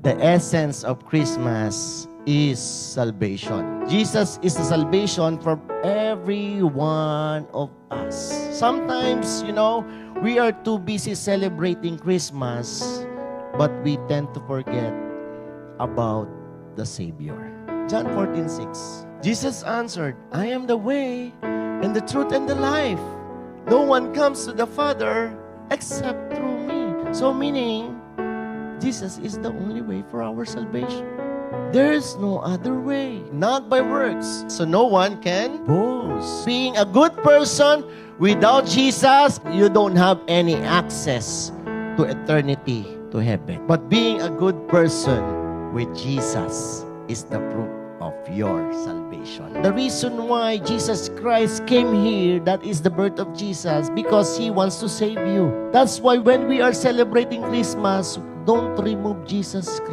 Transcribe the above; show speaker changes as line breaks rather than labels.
The essence of Christmas is salvation. Jesus is the salvation for every one of us. Sometimes, we are too busy celebrating Christmas, but we tend to forget about the Savior. John 14:6. Jesus answered, I am the way and the truth and the life. No one comes to the Father except through me. So meaning, Jesus is the only way for our salvation. There is no other way, not by works. So no one can boast. Being a good person without Jesus, you don't have any access to eternity, to heaven. But being a good person with Jesus is the proof of your salvation. The reason why Jesus Christ came here, that is the birth of Jesus, because He wants to save you. That's why when we are celebrating Christmas, don't remove Jesus Christ.